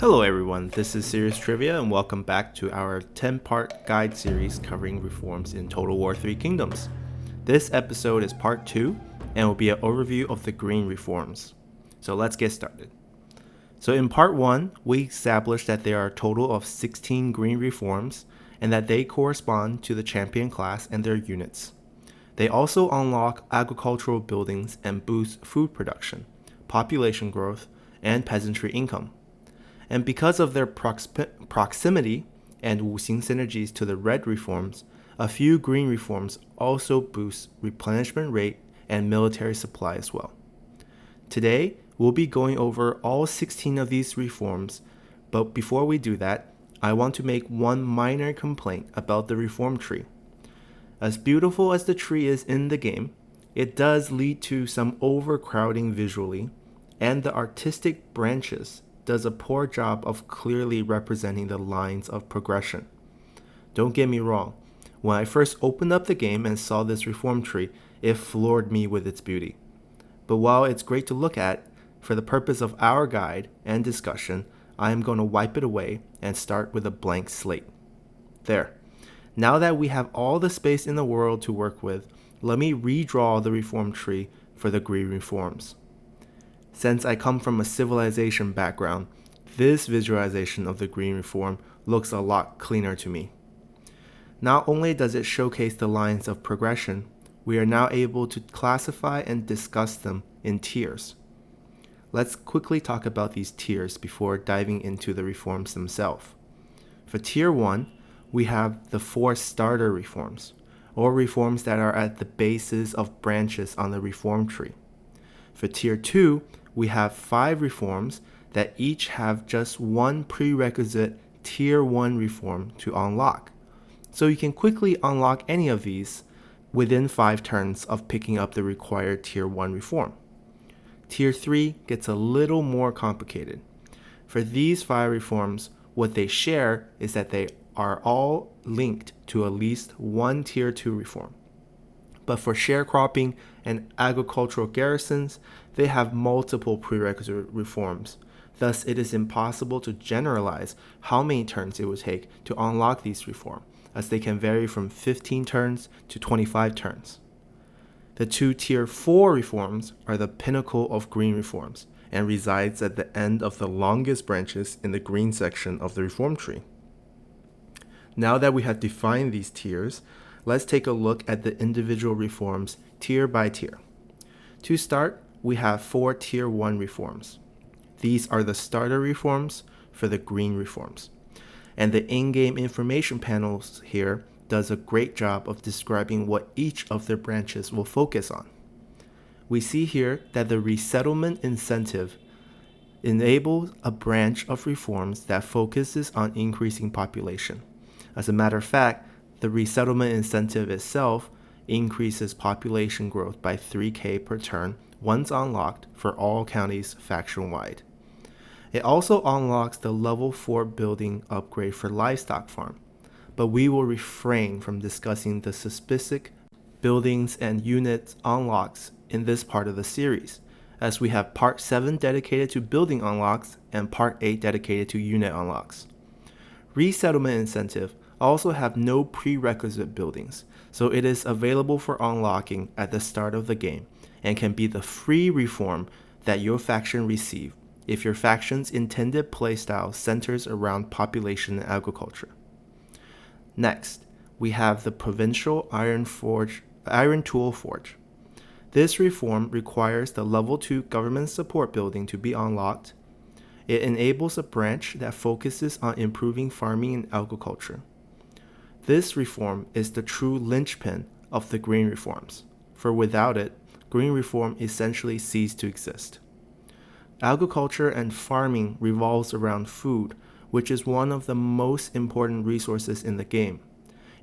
Hello everyone, this is Serious Trivia and welcome back to our 10-part guide series covering reforms in Total War 3 Kingdoms. This episode is part 2 and will be an overview of the green reforms. So let's get started. So in part 1, we established that there are a total of 16 green reforms and that they correspond to the champion class and their units. They also unlock agricultural buildings and boost food production, population growth, and peasantry income. And because of their proximity and Wuxing synergies to the red reforms, a few green reforms also boost replenishment rate and military supply as well. Today, we'll be going over all 16 of these reforms, but before we do that, I want to make one minor complaint about the reform tree. As beautiful as the tree is in the game, it does lead to some overcrowding visually, and the artistic branches does a poor job of clearly representing the lines of progression. Don't get me wrong, when I first opened up the game and saw this reform tree, it floored me with its beauty. But while it's great to look at, for the purpose of our guide and discussion, I am going to wipe it away and start with a blank slate. There. Now that we have all the space in the world to work with, let me redraw the reform tree for the green reforms. Since I come from a civilization background, this visualization of the green reform looks a lot cleaner to me. Not only does it showcase the lines of progression, we are now able to classify and discuss them in tiers. Let's quickly talk about these tiers before diving into the reforms themselves. For Tier 1, we have the 4 starter reforms, or reforms that are at the bases of branches on the reform tree. For Tier 2, we have 5 reforms that each have just one prerequisite Tier 1 reform to unlock. So you can quickly unlock any of these within 5 turns of picking up the required Tier 1 reform. Tier 3 gets a little more complicated. For these 5 reforms, what they share is that they are all linked to at least one Tier 2 reform. But for sharecropping and agricultural garrisons, they have multiple prerequisite reforms. Thus, it is impossible to generalize how many turns it would take to unlock these reforms, as they can vary from 15 turns to 25 turns. The 2 Tier 4 reforms are the pinnacle of green reforms and resides at the end of the longest branches in the green section of the reform tree. Now that we have defined these tiers, let's take a look at the individual reforms tier by tier. To start, we have 4 Tier 1 reforms. These are the starter reforms for the green reforms. And the in-game information panels here does a great job of describing what each of their branches will focus on. We see here that the resettlement incentive enables a branch of reforms that focuses on increasing population. As a matter of fact, the resettlement incentive itself increases population growth by 3k per turn once unlocked for all counties faction-wide. It also unlocks the level 4 building upgrade for livestock farm, but we will refrain from discussing the specific buildings and units unlocks in this part of the series, as we have part 7 dedicated to building unlocks and part 8 dedicated to unit unlocks. Resettlement incentive also have no prerequisite buildings, so it is available for unlocking at the start of the game and can be the free reform that your faction receives if your faction's intended playstyle centers around population and agriculture. Next, we have the Provincial Iron Tool Forge. This reform requires the level 2 government support building to be unlocked. It enables a branch that focuses on improving farming and agriculture. This reform is the true linchpin of the green reforms, for without it, green reform essentially ceased to exist. Agriculture and farming revolves around food, which is one of the most important resources in the game.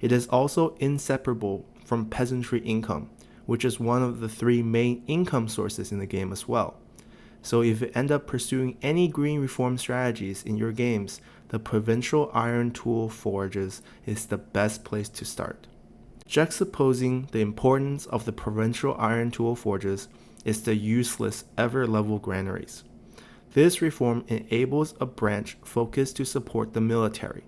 It is also inseparable from peasantry income, which is one of the 3 main income sources in the game as well. So if you end up pursuing any green reform strategies in your games, the Provincial Iron Tool Forges is the best place to start. Juxtaposing the importance of the Provincial Iron Tool Forges is the useless ever-level granaries. This reform enables a branch focused to support the military.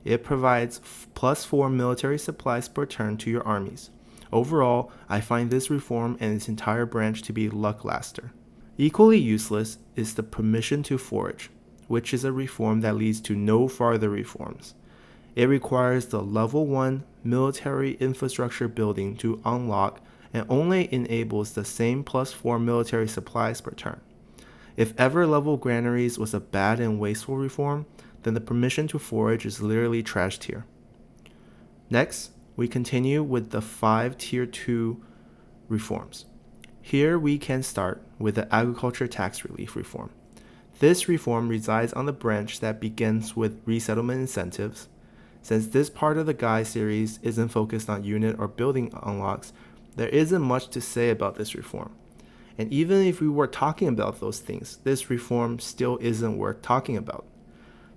It provides +4 military supplies per turn to your armies. Overall, I find this reform and its entire branch to be lackluster. Equally useless is the permission to forage, which is a reform that leads to no further reforms. It requires the level 1 military infrastructure building to unlock and only enables the same +4 military supplies per turn. If ever level granaries was a bad and wasteful reform, then the permission to forage is literally trash tier. Next, we continue with the 5 tier 2 reforms. Here we can start with the agriculture tax relief reform. This reform resides on the branch that begins with resettlement incentives. Since this part of the guide series isn't focused on unit or building unlocks, there isn't much to say about this reform. And even if we were talking about those things, this reform still isn't worth talking about.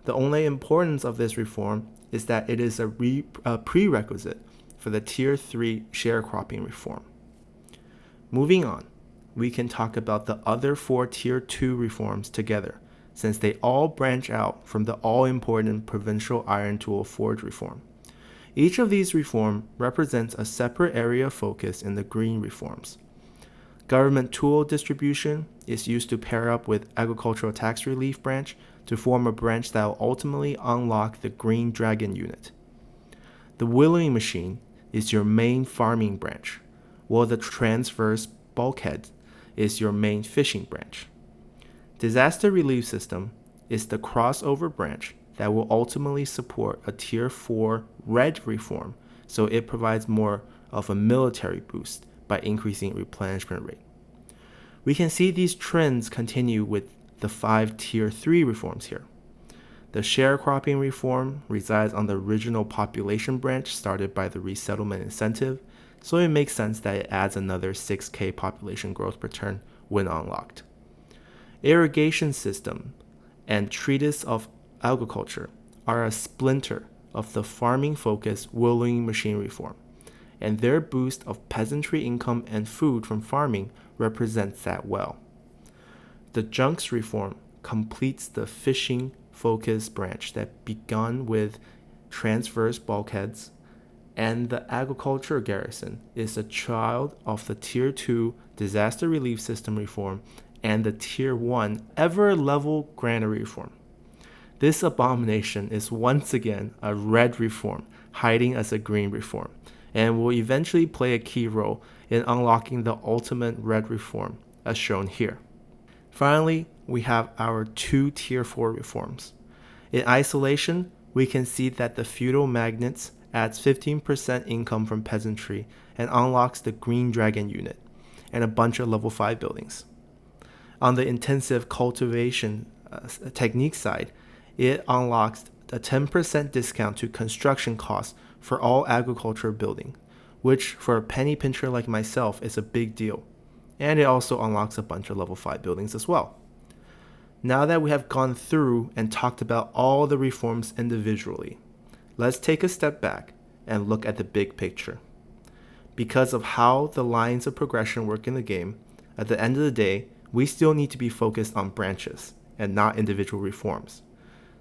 The only importance of this reform is that it is a prerequisite for the Tier 3 sharecropping reform. Moving on, we can talk about the other 4 Tier 2 reforms together, since they all branch out from the all-important Provincial Iron Tool Forge reform. Each of these reforms represents a separate area of focus in the green reforms. Government tool distribution is used to pair up with agricultural tax relief branch to form a branch that will ultimately unlock the Green Dragon unit. The Willing Machine is your main farming branch, while the Transverse Bulkhead is your main fishing branch. Disaster Relief System is the crossover branch that will ultimately support a Tier 4 red reform, so it provides more of a military boost by increasing replenishment rate. We can see these trends continue with the 5 Tier 3 reforms here. The sharecropping reform resides on the original population branch started by the resettlement incentive, so it makes sense that it adds another 6k population growth per turn when unlocked. Irrigation system and treatise of agriculture are a splinter of the farming-focused Willing Machine reform, and their boost of peasantry income and food from farming represents that well. The Junks reform completes the fishing-focused branch that began with transverse bulkheads, and the agriculture garrison is a child of the Tier 2 disaster relief system reform and the Tier 1 ever-level granary reform. This abomination is once again a red reform hiding as a green reform, and will eventually play a key role in unlocking the ultimate red reform, as shown here. Finally, we have our 2 Tier 4 reforms. In isolation, we can see that the feudal magnates adds 15% income from peasantry and unlocks the Green Dragon unit and a bunch of level 5 buildings. On the intensive cultivation technique side, it unlocks a 10% discount to construction costs for all agriculture building, which for a penny pincher like myself is a big deal. And it also unlocks a bunch of level 5 buildings as well. Now that we have gone through and talked about all the reforms individually, let's take a step back and look at the big picture. Because of how the lines of progression work in the game, at the end of the day, we still need to be focused on branches and not individual reforms.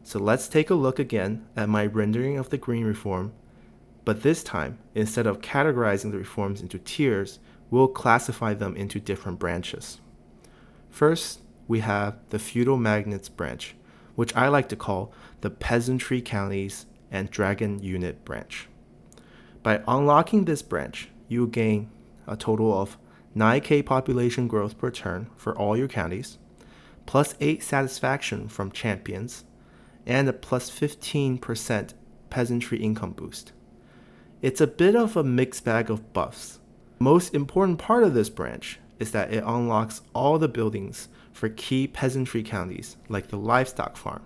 So let's take a look again at my rendering of the green reform, but this time, instead of categorizing the reforms into tiers, we'll classify them into different branches. First, we have the feudal magnates branch, which I like to call the peasantry counties and dragon unit branch. By unlocking this branch, you gain a total of 9k population growth per turn for all your counties, plus 8 satisfaction from champions, and a plus 15% peasantry income boost. It's a bit of a mixed bag of buffs. The most important part of this branch is that it unlocks all the buildings for key peasantry counties like the livestock farm,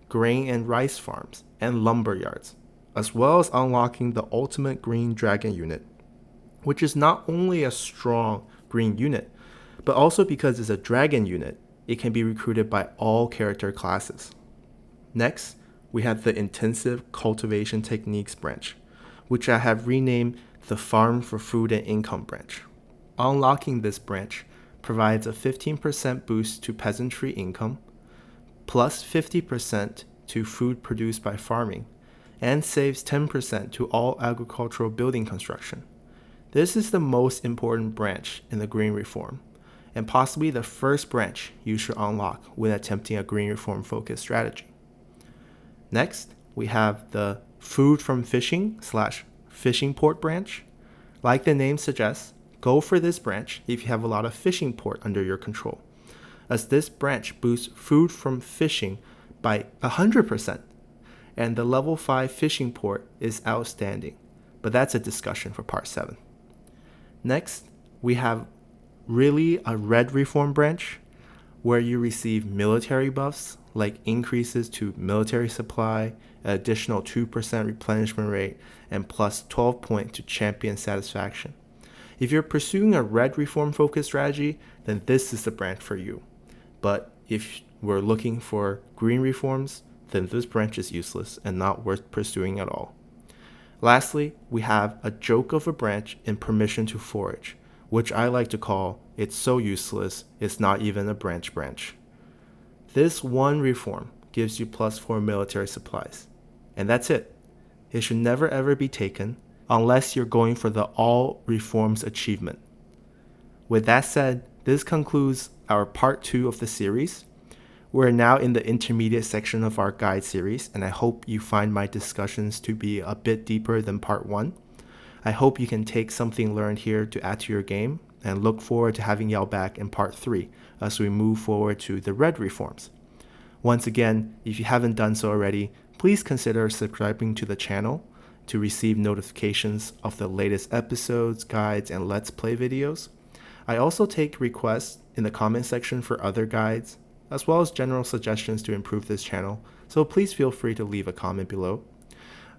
grain and rice farms, and lumber yards, as well as unlocking the ultimate Green Dragon unit, which is not only a strong green unit, but also because it's a dragon unit, it can be recruited by all character classes. Next, we have the intensive cultivation techniques branch, which I have renamed the Farm for Food and Income branch. Unlocking this branch provides a 15% boost to peasantry income, plus 50% to food produced by farming, and saves 10% to all agricultural building construction. This is the most important branch in the green reform, and possibly the first branch you should unlock when attempting a green reform focused strategy. Next, we have the food from fishing/fishing port branch. Like the name suggests, go for this branch if you have a lot of fishing port under your control, as this branch boosts food from fishing by 100%, and the level 5 fishing port is outstanding, but that's a discussion for part 7. Next, we have really a red reform branch where you receive military buffs like increases to military supply, an additional 2% replenishment rate, and plus 12 points to champion satisfaction. If you're pursuing a red reform focused strategy, then this is the branch for you. But if we're looking for green reforms, then this branch is useless and not worth pursuing at all. Lastly, we have a joke of a branch in permission to forage, which I like to call it's so useless it's not even a branch. This one reform gives you plus 4 military supplies, and that's it. It should never ever be taken unless you're going for the all reforms achievement. With that said, this concludes our part 2 of the series. We're now in the intermediate section of our guide series, and I hope you find my discussions to be a bit deeper than part 1. I hope you can take something learned here to add to your game, and look forward to having y'all back in part 3 as we move forward to the red reforms. Once again, if you haven't done so already, please consider subscribing to the channel to receive notifications of the latest episodes, guides, and Let's Play videos. I also take requests in the comment section for other guides, as well as general suggestions to improve this channel, so please feel free to leave a comment below.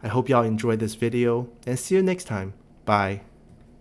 I hope y'all enjoyed this video, and see you next time. Bye.